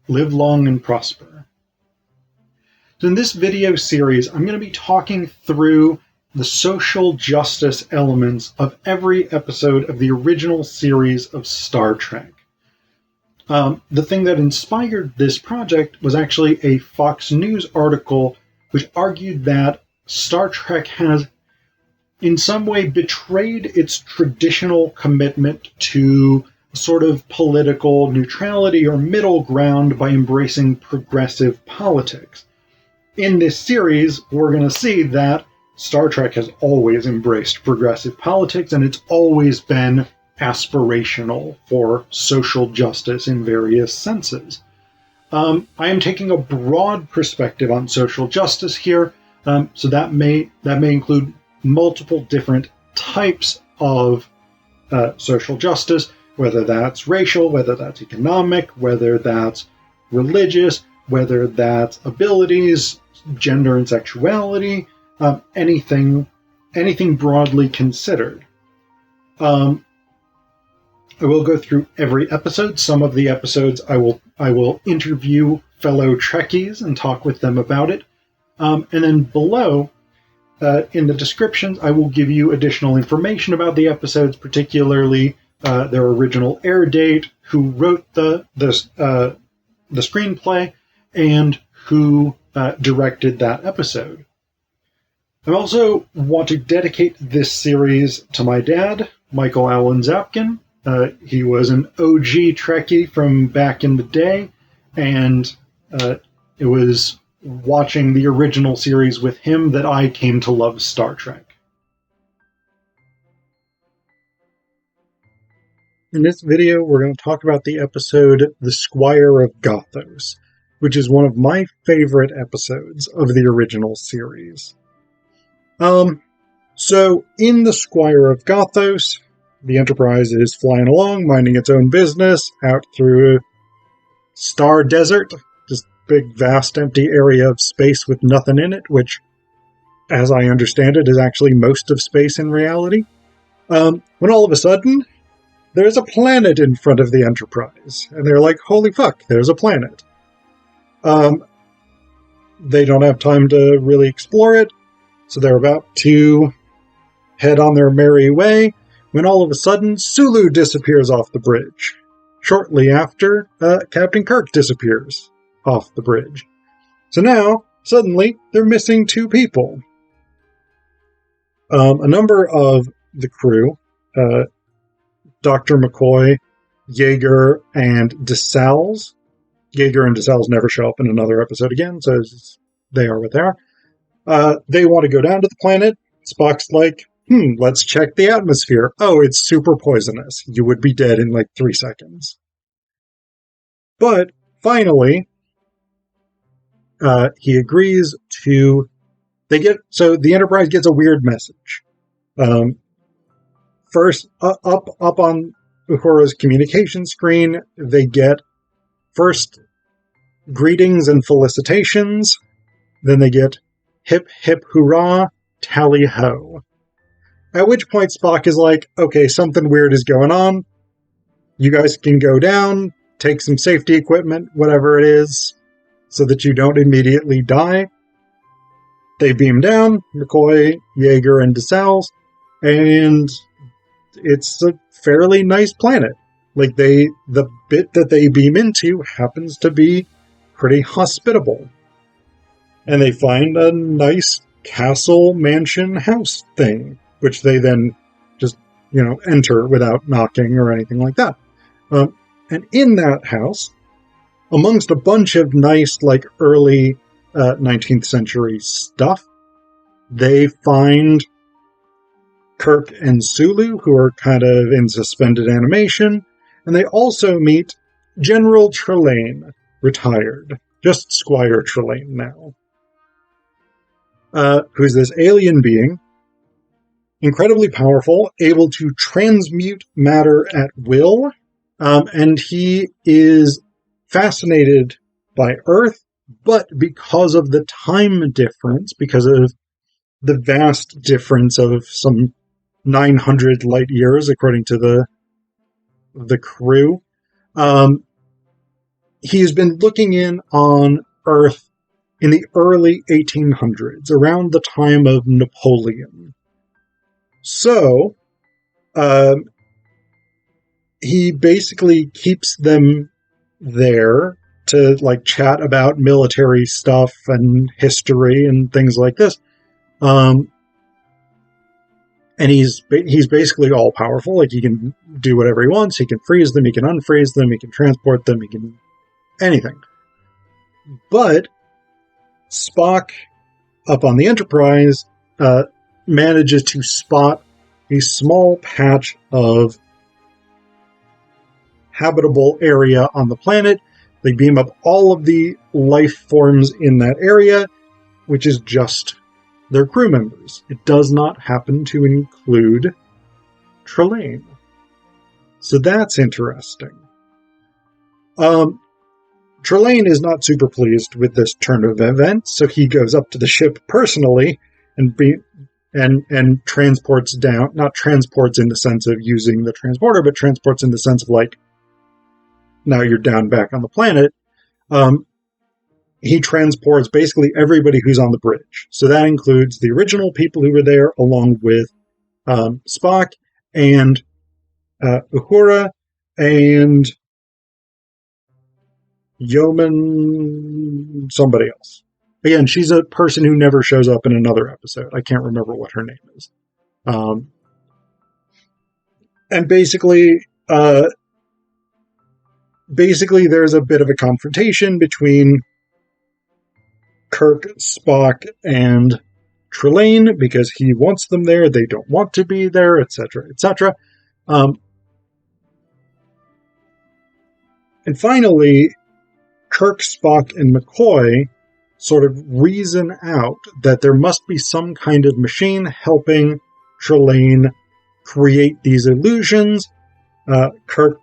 live long and prosper. So in this video series, I'm going to be talking through the social justice elements of every episode of the original series of Star Trek. The thing that inspired this project was actually a Fox News article which argued that Star Trek has in some way betrayed its traditional commitment to sort of political neutrality or middle ground by embracing progressive politics. In this series, we're going to see that Star Trek has always embraced progressive politics, and it's always been aspirational for social justice in various senses. I am taking a broad perspective on social justice here, so that may include multiple different types of social justice, whether that's racial, whether that's economic, whether that's religious, whether that's abilities, gender and sexuality, anything broadly considered. I will go through every episode. Some of the episodes I will interview fellow Trekkies and talk with them about it. And then below, in the descriptions, I will give you additional information about the episodes, particularly their original air date, who wrote the screenplay, and who directed that episode. I also want to dedicate this series to my dad, Michael Allen Zapkin. He was an OG Trekkie from back in the day, and it was watching the original series with him that I came to love Star Trek. In this video, we're going to talk about the episode The Squire of Gothos, which is one of my favorite episodes of the original series. So in The Squire of Gothos, the Enterprise is flying along, minding its own business, out through a star desert, just big, vast, empty area of space with nothing in it, which, as I understand it, is actually most of space in reality. When all of a sudden, there's a planet in front of the Enterprise, and they're like, holy fuck, there's a planet. They don't have time to really explore it, so they're about to head on their merry way, when all of a sudden, Sulu disappears off the bridge. Shortly after, Captain Kirk disappears off the bridge. So now, suddenly, they're missing two people. A number of the crew, Dr. McCoy, Yeager, and DeSalles. Yeager and DeSalles never show up in another episode again, so they are what they are. They want to go down to the planet. Spock's like, let's check the atmosphere. Oh, it's super poisonous. You would be dead in like 3 seconds. But finally, he agrees to... So the Enterprise gets a weird message. First, up on Uhura's communication screen, they get first greetings and felicitations. Then they get hip hip hurrah, tally ho. At which point Spock is like, okay, something weird is going on. You guys can go down, take some safety equipment, whatever it is, so that you don't immediately die. They beam down, McCoy, Yeager, and DeSalles, and it's a fairly nice planet. Like, the bit that they beam into happens to be pretty hospitable. And they find a nice castle, mansion, house thing, which they then just, enter without knocking or anything like that. And in that house, amongst a bunch of nice, early 19th century stuff, they find Kirk and Sulu, who are kind of in suspended animation, and they also meet General Trelane, retired. Just Squire Trelane now. Who's this alien being, incredibly powerful, able to transmute matter at will, and he is fascinated by Earth, but because of the time difference, because of the vast difference of some 900 light years, according to the crew, he's been looking in on Earth in the early 1800s, around the time of Napoleon. So, he basically keeps them there to like chat about military stuff and history and things like this. And he's basically all powerful. Like, he can do whatever he wants. He can freeze them. He can unfreeze them. He can transport them. He can anything. But Spock, up on the Enterprise, manages to spot a small patch of habitable area on the planet. They beam up all of the life forms in that area, which is just their crew members. It does not happen to include Trelane. So that's interesting. Trelane is not super pleased with this turn of events, so he goes up to the ship personally and transports down, not transports in the sense of using the transporter, but transports in the sense of like, now you're down back on the planet. He transports basically everybody who's on the bridge. So that includes the original people who were there, along with Spock and Uhura and Yeoman somebody else. Again, she's a person who never shows up in another episode. I can't remember what her name is. And basically, there's a bit of a confrontation between Kirk, Spock, and Trelane because he wants them there, they don't want to be there, etc., etc. And finally, Kirk, Spock, and McCoy sort of reason out that there must be some kind of machine helping Trelane create these illusions. Kirk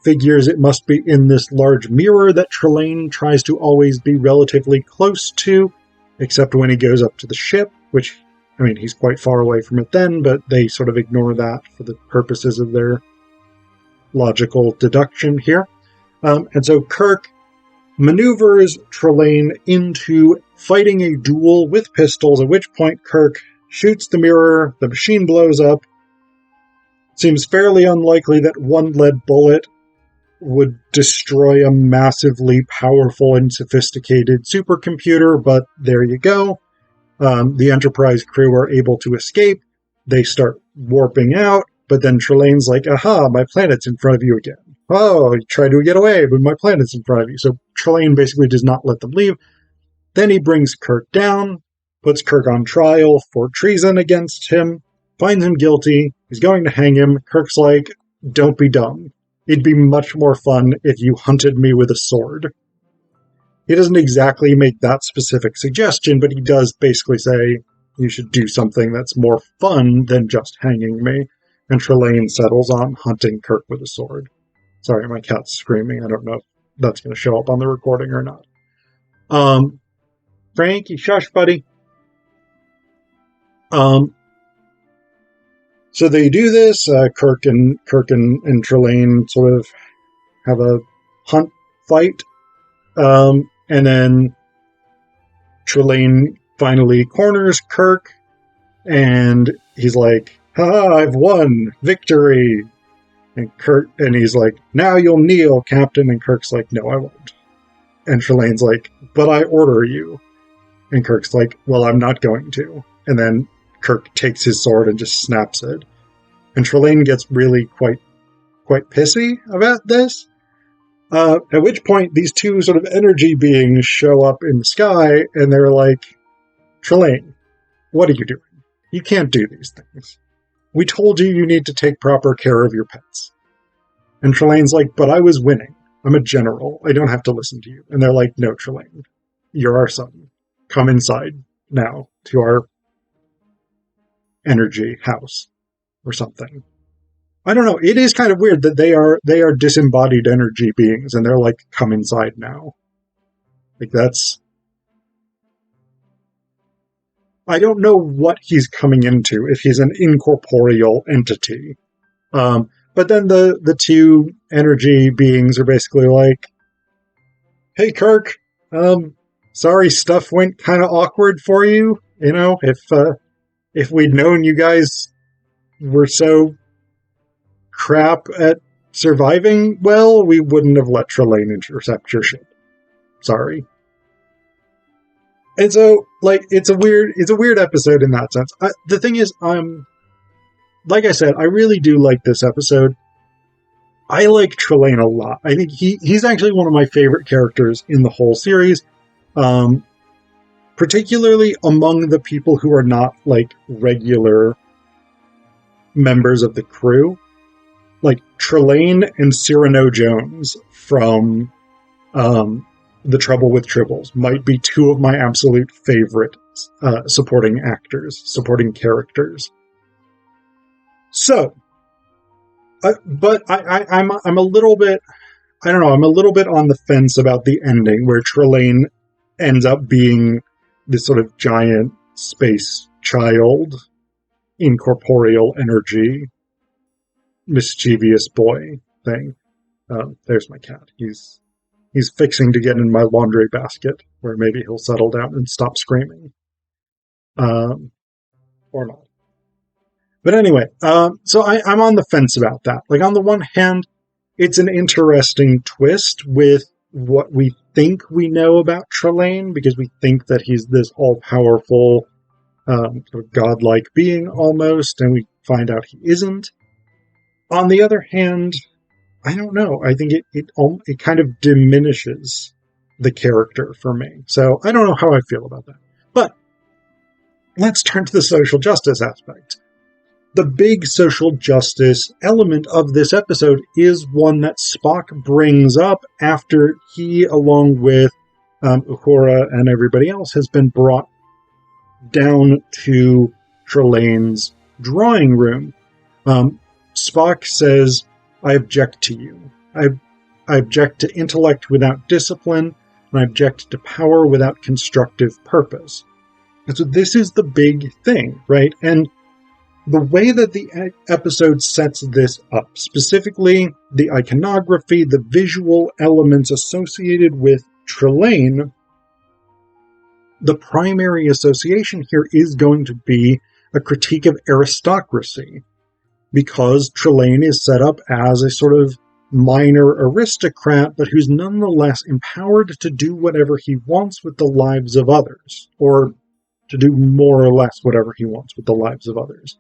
figures it must be in this large mirror that Trelane tries to always be relatively close to, except when he goes up to the ship, which, I mean, he's quite far away from it then, but they sort of ignore that for the purposes of their logical deduction here. And so Kirk maneuvers Trelane into fighting a duel with pistols, at which point Kirk shoots the mirror, the machine blows up. Seems fairly unlikely that one lead bullet would destroy a massively powerful and sophisticated supercomputer, but there you go. The Enterprise crew are able to escape. They start warping out, but then Trelane's like, aha, my planet's in front of you again. Oh, you tried to get away, but my planet's in front of you. So Trelane basically does not let them leave. Then he brings Kirk down, puts Kirk on trial for treason against him, finds him guilty, he's going to hang him. Kirk's like, don't be dumb. It'd be much more fun if you hunted me with a sword. He doesn't exactly make that specific suggestion, but he does basically say, you should do something that's more fun than just hanging me. And Trelane settles on hunting Kirk with a sword. Sorry, my cat's screaming. I don't know if that's going to show up on the recording or not. Frankie, shush, buddy. So they do this. Kirk and Trelane sort of have a hunt fight. And then Trelane finally corners Kirk. And he's like, ha, I've won. Victory. And he's like, now you'll kneel, Captain. And Kirk's like, no, I won't. And Trelane's like, but I order you. And Kirk's like, well, I'm not going to. And then Kirk takes his sword and just snaps it. And Trelane gets really quite pissy about this. At which point, these two sort of energy beings show up in the sky, and they're like, Trelane, what are you doing? You can't do these things. We told you need to take proper care of your pets. And Trelane's like, but I was winning. I'm a general. I don't have to listen to you. And they're like, no, Trelane, you're our son. Come inside now to our energy house or something. I don't know. It is kind of weird that they are disembodied energy beings and they're like, come inside now. Like, that's... I don't know what he's coming into, if he's an incorporeal entity. But then the two energy beings are basically like, Hey, Kirk. Sorry, stuff went kind of awkward for you. If we'd known you guys were so crap at surviving well, we wouldn't have let Trelane intercept your ship. Sorry. And so, it's a weird episode in that sense. The thing is, like I said, I really do like this episode. I like Trelane a lot. I think he's actually one of my favorite characters in the whole series. Particularly among the people who are not regular members of the crew. Like Trelane and Cyrano Jones from The Trouble with Tribbles might be two of my absolute favorite supporting characters. So, but I'm a little bit, I don't know, I'm a little bit on the fence about the ending where Trelane ends up being this sort of giant space child, incorporeal energy, mischievous boy thing. There's my cat. He's fixing to get in my laundry basket, where maybe he'll settle down and stop screaming. Or not. But anyway, so I'm on the fence about that. Like, on the one hand, it's an interesting twist with what we think we know about Trelane, because we think that he's this all-powerful, sort of godlike being almost, and we find out he isn't. On the other hand, I don't know. I think it kind of diminishes the character for me. So I don't know how I feel about that. But let's turn to the social justice aspect. The big social justice element of this episode is one that Spock brings up after he, along with Uhura and everybody else, has been brought down to Trelane's drawing room. Spock says, I object to you. I object to intellect without discipline, and I object to power without constructive purpose. And so this is the big thing, right? And the way that the episode sets this up, specifically the iconography, the visual elements associated with Trelane, the primary association here is going to be a critique of aristocracy, because Trelane is set up as a sort of minor aristocrat, but who's nonetheless empowered to do whatever he wants with the lives of others, or to do more or less whatever he wants with the lives of others.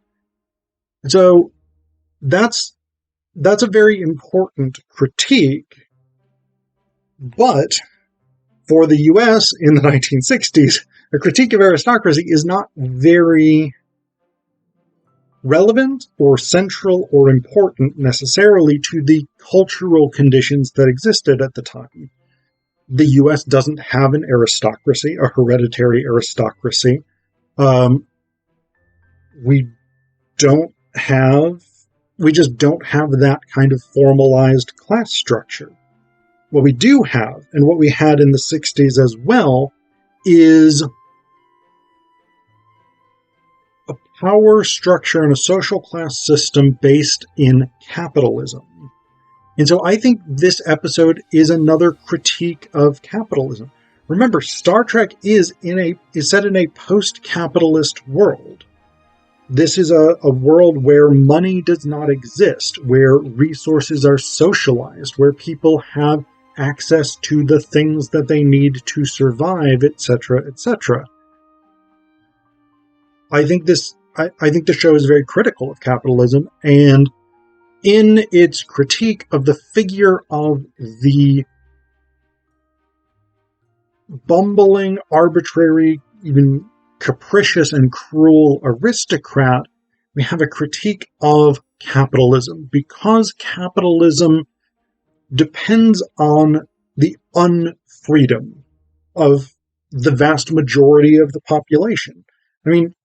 So that's a very important critique, but for the US in the 1960s, a critique of aristocracy is not very relevant or central or important necessarily to the cultural conditions that existed at the time. The US doesn't have an aristocracy, a hereditary aristocracy. We just don't have that kind of formalized class structure. What we do have, and what we had in the 60s as well, is a power structure and a social class system based in capitalism. And so I think this episode is another critique of capitalism. Remember, Star Trek is set in a post-capitalist world. This is a world where money does not exist, where resources are socialized, where people have access to the things that they need to survive, etc., etc. I think the show is very critical of capitalism, and in its critique of the figure of the bumbling, arbitrary, even capricious and cruel aristocrat, we have a critique of capitalism, because capitalism depends on the unfreedom of the vast majority of the population. I mean,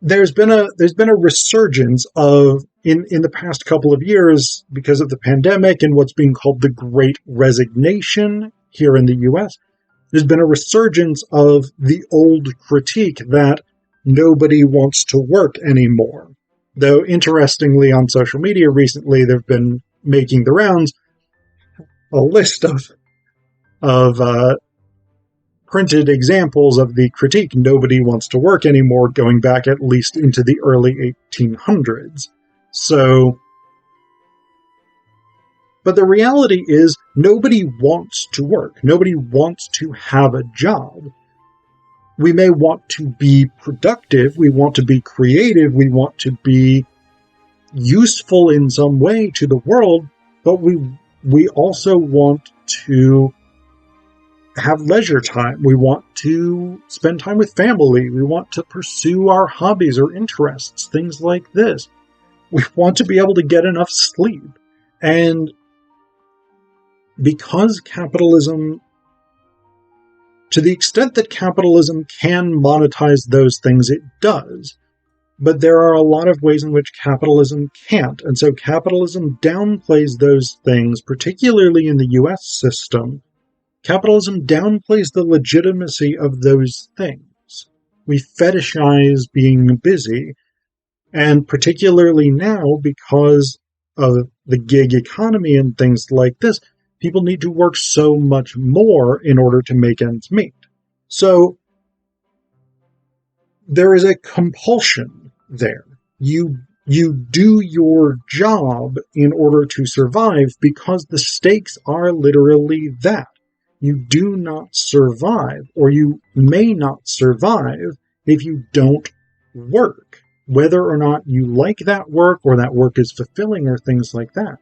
there's been a resurgence of in the past couple of years, because of the pandemic and what's being called the Great Resignation here in the US. There's been a resurgence of the old critique that nobody wants to work anymore. Though, interestingly, on social media recently, they've been making the rounds a list of of printed examples of the critique, nobody wants to work anymore, going back at least into the early 1800s. So, but the reality is nobody wants to work. Nobody wants to have a job. We may want to be productive, we want to be creative, we want to be useful in some way to the world, but we also want to have leisure time. We want to spend time with family. We want to pursue our hobbies or interests, things like this. We want to be able to get enough sleep. And because capitalism, to the extent that capitalism can monetize those things, it does. But there are a lot of ways in which capitalism can't. And so capitalism downplays those things, particularly in the US system. Capitalism downplays the legitimacy of those things. We fetishize being busy, and particularly now, because of the gig economy and things like this, people need to work so much more in order to make ends meet. So there is a compulsion there. You do your job in order to survive because the stakes are literally that. You do not survive, or you may not survive, if you don't work, whether or not you like that work or that work is fulfilling or things like that.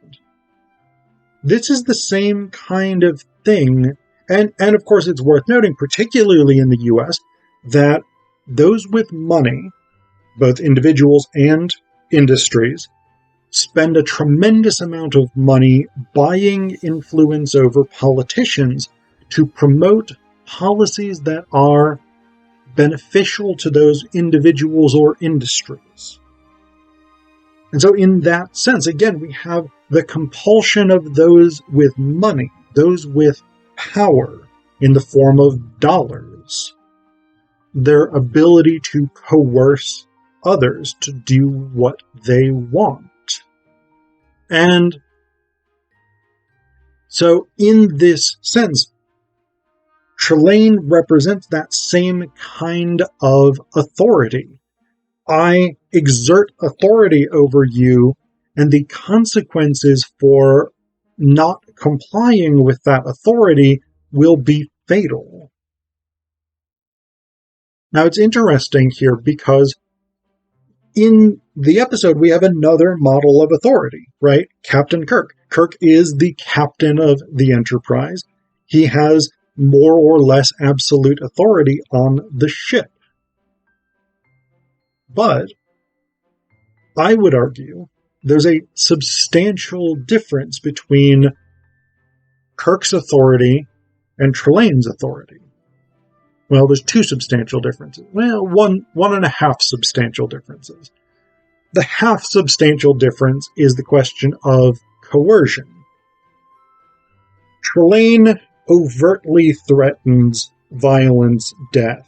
This is the same kind of thing, and of course it's worth noting, particularly in the US, that those with money, both individuals and industries, spend a tremendous amount of money buying influence over politicians to promote policies that are beneficial to those individuals or industries. And so in that sense, again, we have the compulsion of those with money, those with power in the form of dollars, their ability to coerce others to do what they want. And so in this sense, Trelane represents that same kind of authority. I exert authority over you, and the consequences for not complying with that authority will be fatal. Now, it's interesting here because in the episode, we have another model of authority, right? Captain Kirk. Kirk is the captain of the Enterprise. He has more or less absolute authority on the ship. But I would argue there's a substantial difference between Kirk's authority and Trelane's authority. Well, there's two substantial differences. Well, one and a half substantial differences. The half substantial difference is the question of coercion. Trelane overtly threatens violence, death,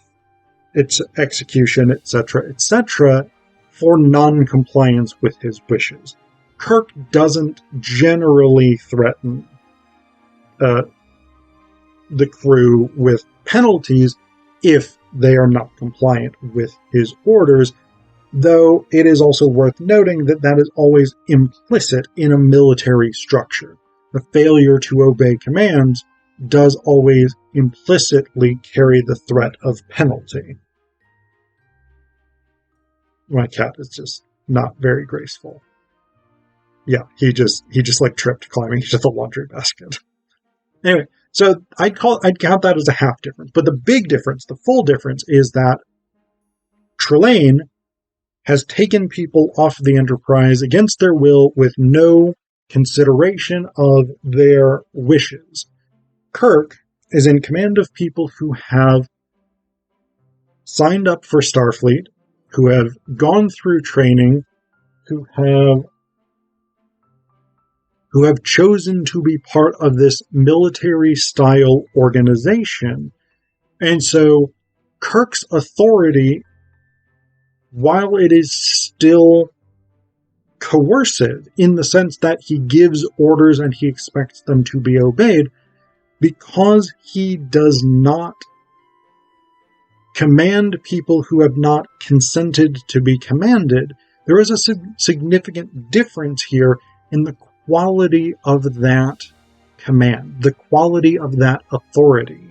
its execution, etc., for non-compliance with his wishes. Kirk doesn't generally threaten the crew with penalties if they are not compliant with his orders, though it is also worth noting that that is always implicit in a military structure. The failure to obey commands does always implicitly carry the threat of penalty. My cat is just not very graceful. Yeah, he just like tripped climbing into the laundry basket. Anyway, so I'd count that as a half difference. But the big difference, the full difference, is that Trelane has taken people off the Enterprise against their will with no consideration of their wishes. Kirk is in command of people who have signed up for Starfleet, who have gone through training, who have chosen to be part of this military-style organization. And so Kirk's authority, while it is still coercive in the sense that he gives orders and he expects them to be obeyed, because he does not command people who have not consented to be commanded, there is a significant difference here in the quality of that command, the quality of that authority.